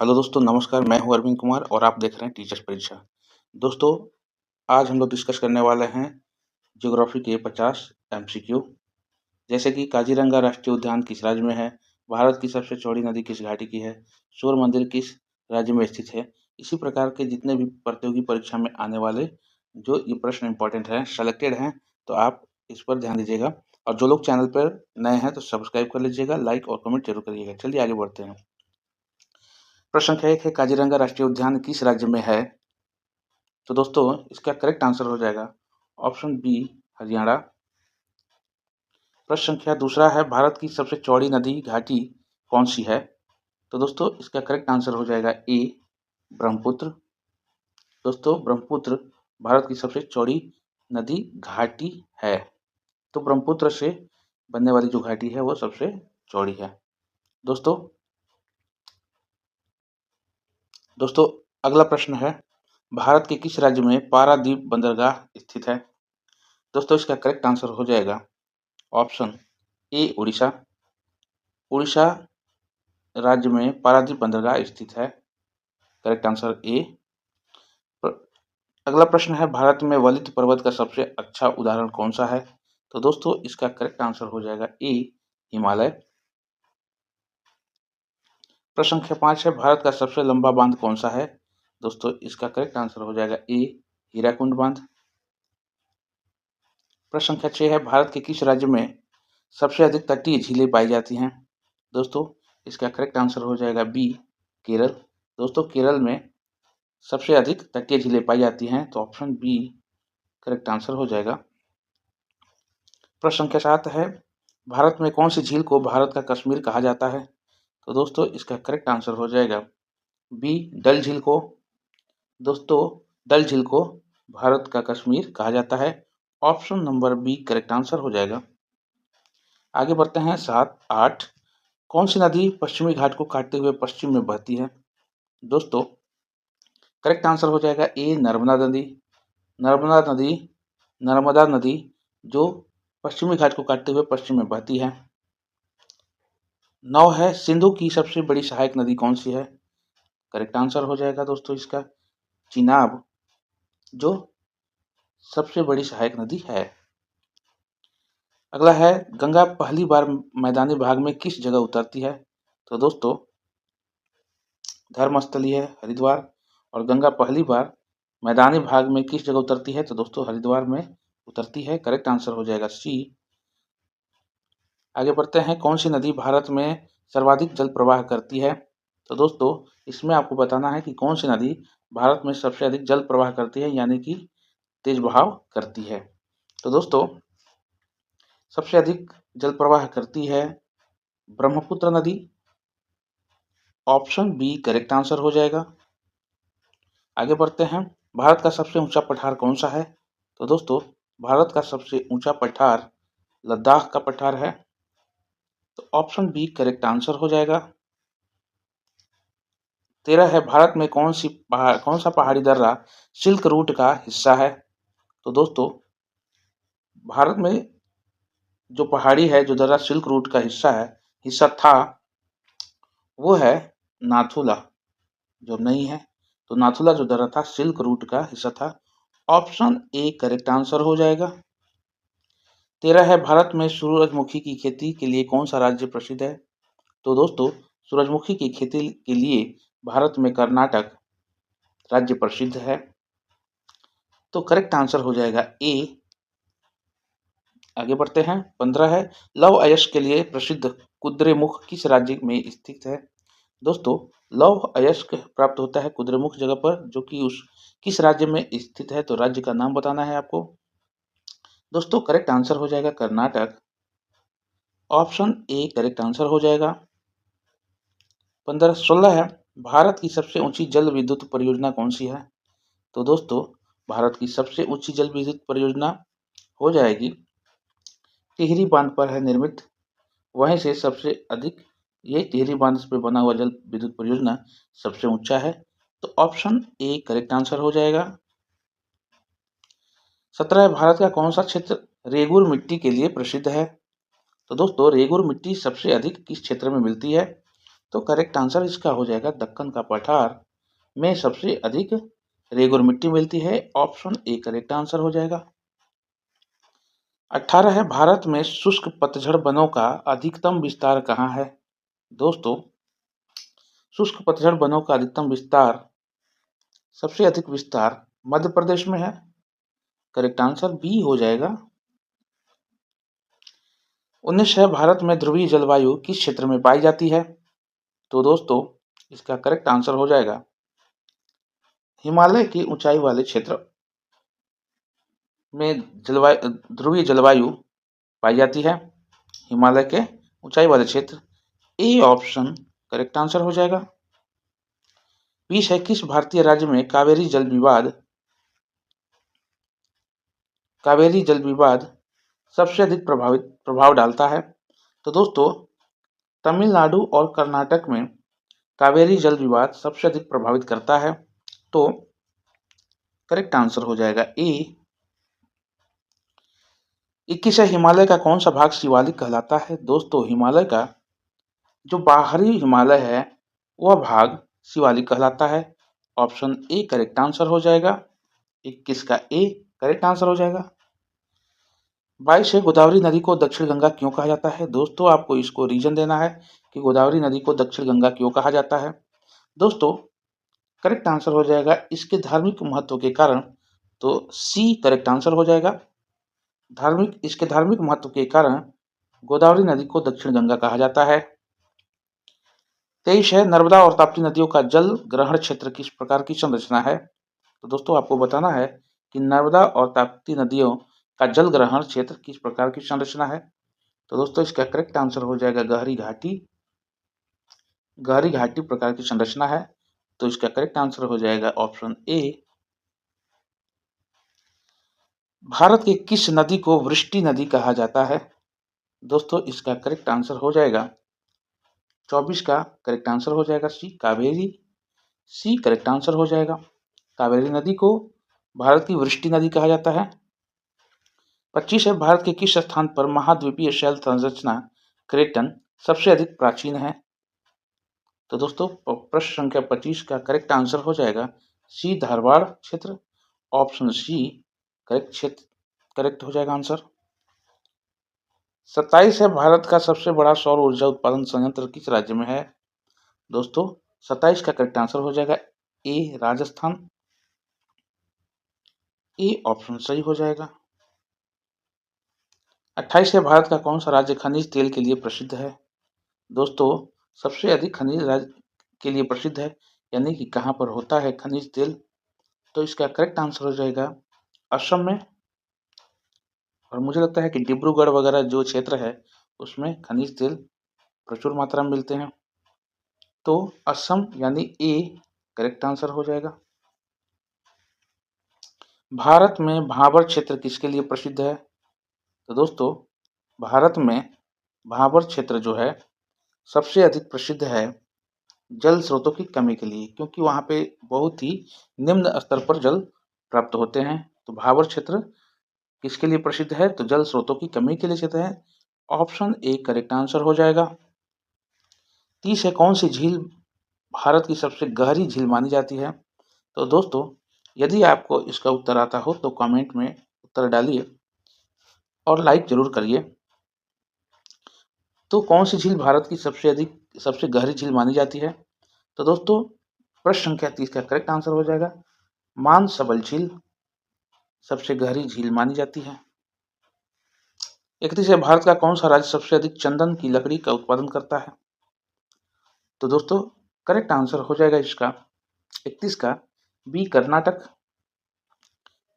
Hello दोस्तों, नमस्कार। मैं हूं अरविंद कुमार और आप देख रहे हैं टीचर्स परीक्षा। दोस्तों, आज हम लोग डिस्कस करने वाले हैं ज्योग्राफी के 50 एमसीक्यू। जैसे कि काजीरंगा राष्ट्रीय उद्यान किस राज्य में है, भारत की सबसे चौड़ी नदी किस घाटी की है, सूर्य मंदिर किस राज्य में स्थित है। इसी प्रकार के जितने भी प्रतियोगी परीक्षा में आने वाले जो ये प्रश्न इंपॉर्टेंट हैं, सेलेक्टेड हैं, तो आप इस पर ध्यान दीजिएगा। और जो लोग चैनल पर नए हैं तो सब्सक्राइब कर लीजिएगा, लाइक और कमेंट जरूर करिएगा। चलिए आगे बढ़ते हैं। प्रश्न संख्या 1 है, काजीरंगा राष्ट्रीय उद्यान किस राज्य में है? तो दोस्तों, इसका करेक्ट आंसर हो जाएगा ऑप्शन बी, हरियाणा। प्रश्न संख्या दूसरा है, भारत की सबसे चौड़ी नदी घाटी कौन सी है? तो दोस्तों, इसका करेक्ट आंसर हो जाएगा ए, ब्रह्मपुत्र। दोस्तों, ब्रह्मपुत्र भारत की सबसे चौड़ी नदी घाटी है। तो ब्रह्मपुत्र से बनने वाली जो घाटी है वो सबसे चौड़ी है। दोस्तों, अगला प्रश्न है, भारत के किस राज्य में पारादीप बंदरगाह स्थित है? दोस्तों, इसका करेक्ट आंसर हो जाएगा ऑप्शन ए, उड़ीसा। उड़ीसा राज्य में पारादीप बंदरगाह स्थित है। Correct answer A. अगला प्रश्न है, भारत में वलित पर्वत का सबसे अच्छा उदाहरण कौन सा है? तो दोस्तों, इसका करेक्ट आंसर हो जाएगा ए, हिमालय। प्रश्न संख्या 5 है, भारत का सबसे लंबा बांध कौन सा है? दोस्तों, इसका करेक्ट आंसर हो जाएगा ए, हीराकुंड बांध। प्रश्न संख्या 6 है, भारत के किस राज्य में सबसे अधिक तटीय झीलें पाई जाती हैं? दोस्तों, इसका करेक्ट आंसर हो जाएगा बी, केरल। दोस्तों, केरल में सबसे अधिक तटीय झीलें पाई जाती हैं, तो ऑप्शन बी करेक्ट आंसर हो जाएगा। प्रश्न संख्या 7 है, भारत में कौन सी झील को भारत का कश्मीर कहा जाता है? तो दोस्तों, इसका करेक्ट आंसर हो जाएगा बी, डल झील को। दोस्तों, डल झील को भारत का कश्मीर कहा जाता है। Option number B correct answer हो जाएगा। आगे बढ़ते हैं 7, 8। कौन सी नदी पश्चिमी घाट को काटते हुए पश्चिम में बहती है? दोस्तों, करेक्ट आंसर हो जाएगा ए, नर्मदा नदी। नर्मदा नदी नर्मदा नदी जो पश्चिमी घाट को काटते हुए पश्चिम में बहती है। 9 है, सिंधु की सबसे बड़ी सहायक नदी कौन सी है? करेक्ट आंसर हो जाएगा दोस्तों इसका चिनाब, जो सबसे बड़ी सहायक नदी है। अगला है, गंगा पहली बार मैदानी भाग में किस जगह उतरती है? तो दोस्तों, धर्मस्थली है हरिद्वार। और गंगा पहली बार मैदानी भाग में किस जगह उतरती है? तो दोस्तों, हरिद्वार में उतरती है। करेक्ट आंसर हो जाएगा सी। आगे बढ़ते हैं, कौन सी नदी भारत में सर्वाधिक जल प्रवाह करती है? तो दोस्तों, इसमें आपको बताना है कि कौन सी नदी भारत में सबसे अधिक जल प्रवाह करती है, यानी कि तेज बहाव करती है। तो दोस्तों, सबसे अधिक जल प्रवाह करती है ब्रह्मपुत्र नदी। ऑप्शन बी करेक्ट आंसर हो जाएगा। आगे बढ़ते हैं, भारत का सबसे ऊंचा पठार कौन सा है? तो दोस्तों, भारत का सबसे ऊंचा पठार लद्दाख का पठार है। तो ऑप्शन बी करेक्ट आंसर हो जाएगा। 13 है, भारत में कौन सा पहाड़ी दर्रा सिल्क रूट का हिस्सा है? तो दोस्तों, भारत में जो पहाड़ी है, जो दर्रा सिल्क रूट का हिस्सा था, वो है नाथुला, जो नहीं है। तो नाथुला जो दर्रा था सिल्क रूट का हिस्सा था। ऑप्शन ए करेक्ट आंसर हो जाएगा। 13 है, भारत में सूरजमुखी की खेती के लिए कौन सा राज्य प्रसिद्ध है? तो दोस्तों, सूरजमुखी की खेती के लिए भारत में कर्नाटक राज्य प्रसिद्ध है। तो करेक्ट आंसर हो जाएगा ए। आगे बढ़ते हैं, 15 है, लौह अयस्क के लिए प्रसिद्ध कुद्रेमुख किस राज्य में स्थित है? दोस्तों, लौह अयस्क प्राप्त होता है कुद्रेमुख जगह पर, जो कि उस किस राज्य में स्थित है? तो राज्य का नाम बताना है आपको। दोस्तों, करेक्ट आंसर हो जाएगा Karnataka. Option A correct answer हो जाएगा। 16 है, भारत की सबसे ऊंची जल विद्युत परियोजना कौन सी है? तो दोस्तों, भारत की सबसे ऊंची जल विद्युत परियोजना हो जाएगी टिहरी बांध पर है निर्मित। वहीं से सबसे अधिक ये टिहरी बांध पर बना हुआ जल विद्युत परियोजना सबसे ऊंचा है। तो ऑप्शन ए करेक्ट आंसर हो जाएगा। 17 है, भारत का कौन सा क्षेत्र रेगुर मिट्टी के लिए प्रसिद्ध है? तो दोस्तों, रेगुर मिट्टी सबसे अधिक किस क्षेत्र में मिलती है? तो करेक्ट आंसर इसका हो जाएगा दक्कन का पठार में सबसे अधिक रेगुर मिट्टी मिलती है। ऑप्शन ए करेक्ट आंसर हो जाएगा। 18 है, भारत में शुष्क पतझड़ वनों का अधिकतम विस्तार कहाँ है? दोस्तों, शुष्क पतझड़ वनों का अधिकतम विस्तार, सबसे अधिक विस्तार मध्य प्रदेश में है। करेक्ट आंसर बी हो जाएगा। 19 है, भारत में ध्रुवीय जलवायु किस क्षेत्र में पाई जाती है? तो दोस्तों, इसका करेक्ट आंसर हो जाएगा हिमालय की ऊंचाई वाले क्षेत्र में ध्रुवीय जलवायु पाई जाती है। हिमालय के ऊंचाई वाले क्षेत्र, ए ऑप्शन करेक्ट आंसर हो जाएगा। 20 है, किस भारतीय राज्य में कावेरी जल विवाद सबसे अधिक प्रभाव डालता है? तो दोस्तों, तमिलनाडु और कर्नाटक में कावेरी जल विवाद सबसे अधिक प्रभावित करता है। तो करेक्ट आंसर हो जाएगा ए। 21 है, हिमालय का कौन सा भाग शिवालिक कहलाता है? दोस्तों, हिमालय का जो बाहरी हिमालय है वह भाग शिवालिक कहलाता है। ऑप्शन ए करेक्ट आंसर हो जाएगा। 21 का ए करेक्ट आंसर हो जाएगा। 22 है, गोदावरी नदी को दक्षिण गंगा क्यों कहा जाता है? दोस्तों, आपको इसको रीजन देना है कि गोदावरी नदी को दक्षिण गंगा क्यों कहा जाता है। दोस्तों, करेक्ट आंसर हो जाएगा इसके धार्मिक महत्व के कारण। तो सी करेक्ट आंसर हो जाएगा। इसके धार्मिक महत्व के कारण गोदावरी नदी को दक्षिण गंगा कहा जाता है। 23 है, नर्मदा और ताप्ती नदियों का जल ग्रहण क्षेत्र किस प्रकार की संरचना है? तो दोस्तों, आपको बताना है कि नर्मदा और ताप्ती नदियों का जल ग्रहण क्षेत्र किस प्रकार की संरचना है। तो दोस्तों, इसका करेक्ट आंसर हो जाएगा गहरी घाटी प्रकार की संरचना है। तो इसका करेक्ट आंसर हो जाएगा ऑप्शन ए। भारत की किस नदी को वृष्टि नदी कहा जाता है? दोस्तों, इसका करेक्ट आंसर हो जाएगा 24 का करेक्ट आंसर हो जाएगा सी कावेरी। सी करेक्ट आंसर हो जाएगा। कावेरी नदी को भारत की वृष्टि नदी कहा जाता है। 25 है, भारत के किस स्थान पर महाद्वीपीय शैल संरचना क्रेटन सबसे अधिक प्राचीन है? तो दोस्तों, प्रश्न संख्या 25 का करेक्ट आंसर हो जाएगा सी धारवाड़ क्षेत्र। ऑप्शन सी करेक्ट हो जाएगा आंसर। 27 है, भारत का सबसे बड़ा सौर ऊर्जा उत्पादन संयंत्र किस राज्य में है? दोस्तों, 27 का करेक्ट आंसर हो जाएगा ए राजस्थान। ए ऑप्शन सही हो जाएगा। 28 है, भारत का कौन सा राज्य खनिज तेल के लिए प्रसिद्ध है? दोस्तों, सबसे अधिक खनिज राज्य के लिए प्रसिद्ध है, यानी कि कहाँ पर होता है खनिज तेल? तो इसका करेक्ट आंसर हो जाएगा असम में। और मुझे लगता है कि डिब्रूगढ़ वगैरह जो क्षेत्र है उसमें खनिज तेल प्रचुर मात्रा में मिलते हैं। तो असम यानी ए करेक्ट आंसर हो जाएगा। भारत में भाबर क्षेत्र किसके लिए प्रसिद्ध है? तो दोस्तों, भारत में भाबर क्षेत्र जो है सबसे अधिक प्रसिद्ध है जल स्रोतों की कमी के लिए, क्योंकि वहाँ पे बहुत ही निम्न स्तर पर जल प्राप्त होते हैं। तो भाबर क्षेत्र किसके लिए प्रसिद्ध है? तो जल स्रोतों की कमी के लिए क्षेत्र है। ऑप्शन ए करेक्ट आंसर हो जाएगा। 30 है, कौन सी झील भारत की सबसे गहरी झील मानी जाती है? तो दोस्तों, यदि आपको इसका उत्तर आता हो तो कमेंट में उत्तर डालिए और लाइक जरूर करिए। तो कौन सी झील भारत की सबसे गहरी झील मानी जाती है? तो दोस्तों, प्रश्न संख्या 30 का करेक्ट आंसर हो जाएगा मानसबल झील सबसे गहरी झील मानी जाती है। 31 है, भारत का कौन सा राज्य सबसे अधिक चंदन की लकड़ी का उत्पादन करता है? तो दोस्तों, करेक्ट आंसर हो जाएगा इसका 31 का B Karnataka.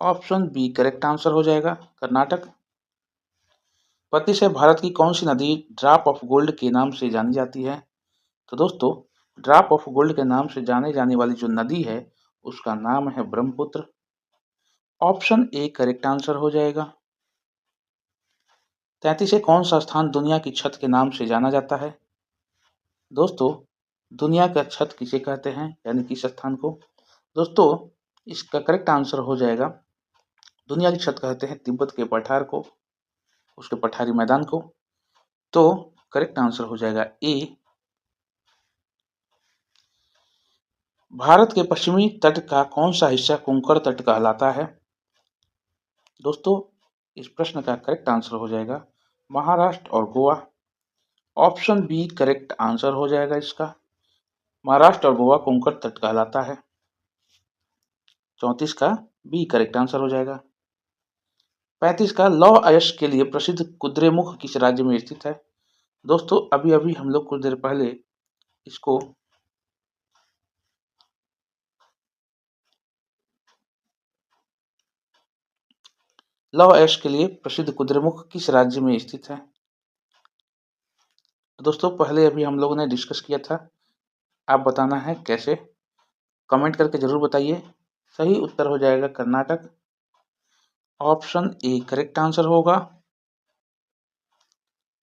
Option B correct answer हो जाएगा कर्नाटक। 32 है, भारत की कौन सी नदी ड्रॉप ऑफ गोल्ड के नाम से जानी जाती है? तो दोस्तों, ड्रॉप ऑफ गोल्ड के नाम से जाने जाने वाली जो नदी है उसका नाम है Brahmaputra. Option A correct answer हो जाएगा। 33 है, कौन सा स्थान दुनिया की छत के नाम से जाना जाता है? दोस्तों, दुनिया का छत किसे कहते हैं, यानी किस स्थान को? दोस्तों, इसका करेक्ट आंसर हो जाएगा दुनिया की छत कहते हैं तिब्बत के पठार को, उसके पठारी मैदान को। तो करेक्ट आंसर हो जाएगा ए भारत के पश्चिमी तट का कौन सा हिस्सा कोंकण तट कहलाता है? दोस्तों, इस प्रश्न का करेक्ट आंसर हो जाएगा महाराष्ट्र और Goa. Option B correct answer हो जाएगा इसका। महाराष्ट्र और गोवा कोंकण तट कहलाता है। 34 का बी करेक्ट आंसर हो जाएगा। 35 का लौह अयस्क के लिए प्रसिद्ध कुद्रेमुख किस राज्य में स्थित है? दोस्तों, अभी अभी हम लोग कुछ देर पहले इसको लौह अयस्क के लिए प्रसिद्ध कुद्रेमुख किस राज्य में स्थित है? तो दोस्तों, पहले अभी हम लोगों ने डिस्कस किया था। आप बताना है कैसे, कमेंट करके जरूर बताइए। सही उत्तर हो जाएगा Karnataka. Option A correct answer होगा।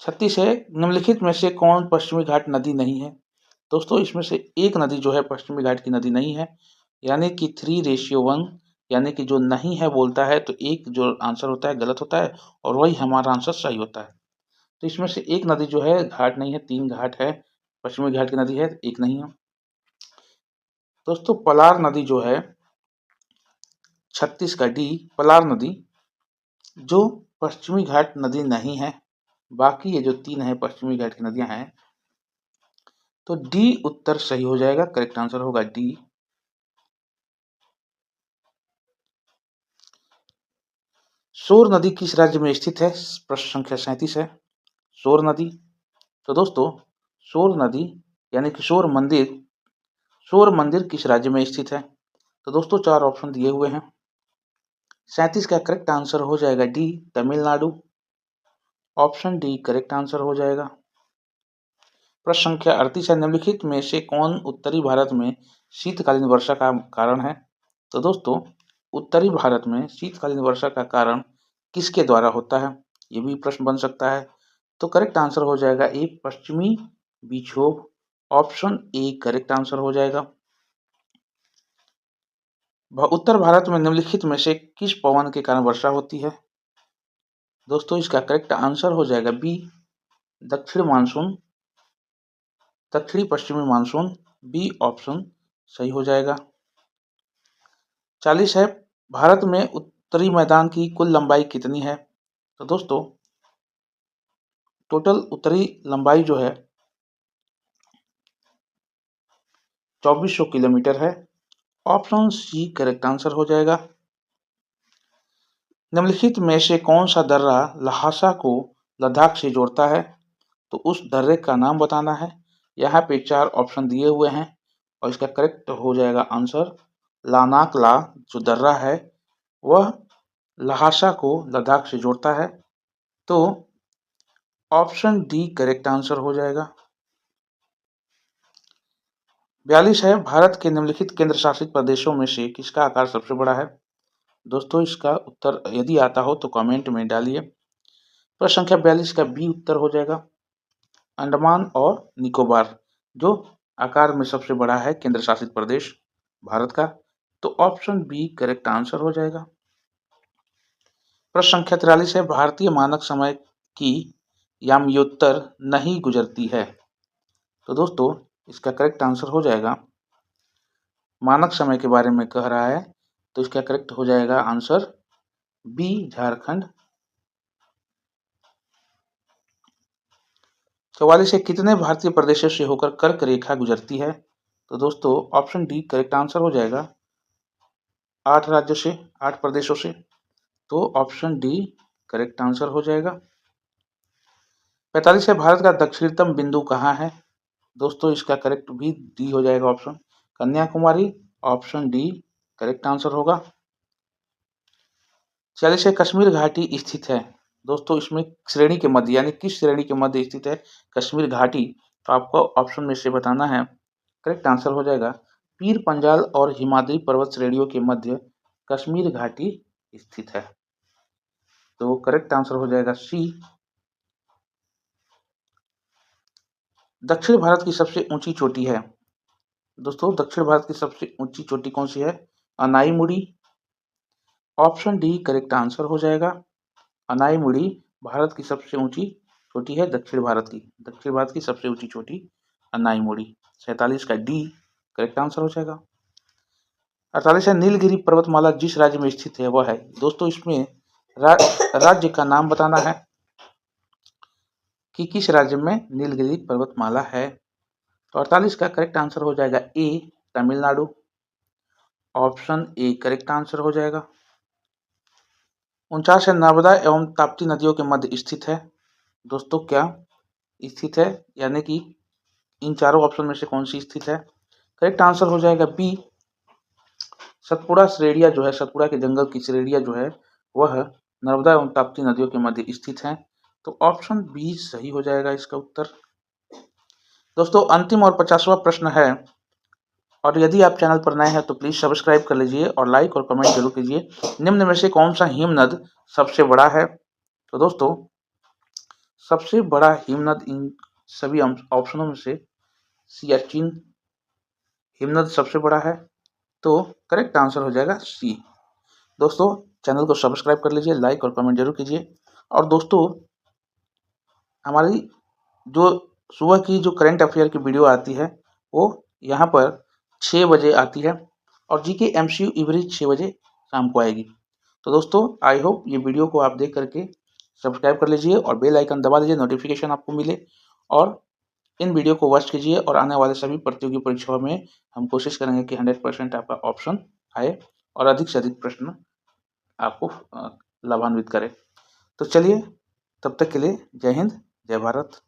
36 है, निम्नलिखित में से कौन पश्चिमी घाट नदी नहीं है? दोस्तों, इसमें से एक नदी जो है पश्चिमी घाट की नदी नहीं है, यानी कि 3:1, यानी कि जो नहीं है बोलता है तो एक जो आंसर होता है गलत होता है और वही हमारा आंसर सही होता है। तो इसमें से एक नदी जो है घाट नहीं है, 3 घाट है। पश्चिमी घाट की नदी है, एक नहीं है। दोस्तों, पलार नदी जो है 36 का डी, पलार नदी जो पश्चिमी घाट नदी नहीं है, बाकी ये जो 3 है पश्चिमी घाट की नदियां हैं, तो डी उत्तर सही हो जाएगा। करेक्ट आंसर होगा डी। सोर नदी किस राज्य में स्थित है? प्रश्न संख्या 37 है, सोर नदी। तो दोस्तों, सोर नदी यानी कि सोर मंदिर किस राज्य में स्थित है? तो दोस्तों, 4 ऑप्शन दिए हुए हैं। 37 का करेक्ट आंसर हो जाएगा D, Tamil Nadu. Option D correct answer हो जाएगा। प्रश्न संख्या 38 है, निम्नलिखित में से कौन उत्तरी भारत में शीतकालीन वर्षा का कारण है? तो दोस्तों, उत्तरी भारत में शीतकालीन वर्षा का कारण किसके द्वारा होता है? ये भी प्रश्न बन सकता है। तो करेक्ट आंसर हो जाएगा ए, पश्चिमी विक्षोभ। ऑप्शन ए करेक्ट आंसर हो जाएगा। उत्तर भारत में निम्नलिखित में से किस पवन के कारण वर्षा होती है? दोस्तों, इसका करेक्ट आंसर हो जाएगा बी, दक्षिण मानसून, दक्षिणी पश्चिमी मानसून। बी ऑप्शन सही हो जाएगा। 40 है, भारत में उत्तरी मैदान की कुल लंबाई कितनी है? तो दोस्तों, टोटल उत्तरी लंबाई जो है 2400 किलोमीटर है। ऑप्शन सी करेक्ट आंसर हो जाएगा। निम्नलिखित में से कौन सा दर्रा लहासा को लद्दाख से जोड़ता है? तो उस दर्रे का नाम बताना है। यहाँ पे 4 ऑप्शन दिए हुए हैं और इसका करेक्ट हो जाएगा आंसर लानाक ला। जो दर्रा है वह लहासा को लद्दाख से जोड़ता है। तो ऑप्शन डी करेक्ट आंसर हो जाएगा। 42 है, भारत के निम्नलिखित केंद्र शासित प्रदेशों में से किसका आकार सबसे बड़ा है? दोस्तों, इसका उत्तर यदि आता हो तो कमेंट में डालिए। प्रश्न संख्या 42 का बी उत्तर हो जाएगा, अंडमान और निकोबार, जो आकार में सबसे बड़ा है केंद्र शासित प्रदेश भारत का। तो ऑप्शन बी करेक्ट आंसर हो जाएगा। प्रश्न संख्या 43 है, भारतीय मानक समय की याम्योत्तर नहीं गुजरती है। तो दोस्तों, इसका करेक्ट आंसर हो जाएगा, मानक समय के बारे में कह रहा है तो इसका करेक्ट हो जाएगा आंसर बी, झारखंड। 44 से कितने भारतीय प्रदेशों से होकर कर्क रेखा गुजरती है? तो दोस्तों, ऑप्शन डी करेक्ट आंसर हो जाएगा, 8 राज्यों से, 8 प्रदेशों से। तो ऑप्शन डी करेक्ट आंसर हो जाएगा। 45 है, भारत का दक्षिणतम बिंदु कहाँ है? दोस्तों, इसका करेक्ट भी डी हो जाएगा option, Kanyakumari. Option D correct answer होगा। 46 है, कश्मीर घाटी स्थित है। दोस्तों, इसमें श्रेणी के मध्य यानी किस श्रेणी के मध्य स्थित है कश्मीर घाटी? तो आपको ऑप्शन में से बताना है। करेक्ट आंसर हो जाएगा, पीर पंजाल और हिमाद्री पर्वत श्रेणियों के मध्य कश्मीर घाटी स्थित है। तो करेक्ट आंसर हो जाएगा सी। दक्षिण भारत की सबसे ऊंची चोटी है। दोस्तों, दक्षिण भारत की सबसे ऊंची चोटी कौन सी है? Anamudi. Option D correct answer हो जाएगा, अनाईमुड़ी भारत की सबसे ऊंची चोटी है। दक्षिण भारत की सबसे ऊंची चोटी अनाईमुड़ी। 47 का डी करेक्ट आंसर हो जाएगा। 48 है, नीलगिरी पर्वतमाला जिस राज्य में स्थित है वह है। दोस्तों इसमें राज्य का नाम बताना है कि किस राज्य में नीलगिरी पर्वतमाला है। तो 48 का करेक्ट आंसर हो जाएगा ए, Tamil Nadu. Option A correct answer हो जाएगा। 49 है, नर्मदा एवं ताप्ती नदियों के मध्य स्थित है। दोस्तों क्या स्थित है, यानी कि इन चारों ऑप्शन में से कौन सी स्थित है? करेक्ट आंसर हो जाएगा बी, सतपुड़ा श्रेणियां जो है, सतपुड़ा के जंगल की श्रेणियां जो है वह नर्मदा एवं ताप्ती नदियों के मध्य स्थित हैं। तो ऑप्शन बी सही हो जाएगा इसका उत्तर। दोस्तों अंतिम और 50वां प्रश्न है, और यदि आप चैनल पर नए हैं तो प्लीज सब्सक्राइब कर लीजिए और लाइक और कमेंट जरूर कीजिए। निम्न में से कौन सा हिमनद सबसे बड़ा है? तो दोस्तों सबसे बड़ा हिमनद इन सभी ऑप्शनों में से सियाचिन हिमनद सबसे बड़ा है। तो करेक्ट आंसर हो जाएगा सी। दोस्तों चैनल को सब्सक्राइब कर लीजिए, लाइक और कमेंट जरूर कीजिए। और दोस्तों हमारी जो सुबह की जो करंट अफेयर की वीडियो आती है वो यहाँ पर 6 बजे आती है, और जीके एमसीक्यू एवरेज 6 बजे शाम को आएगी। तो दोस्तों आई होप ये वीडियो को आप देख करके सब्सक्राइब कर लीजिए और बेल आइकन दबा दीजिए, नोटिफिकेशन आपको मिले। और इन वीडियो को वॉच कीजिए, और आने वाले सभी प्रतियोगी परीक्षाओं में हम कोशिश करेंगे कि 100% आपका ऑप्शन आए और अधिक से अधिक प्रश्न आपको लाभान्वित करे। तो चलिए तब तक के लिए जय हिंद, जय भारत।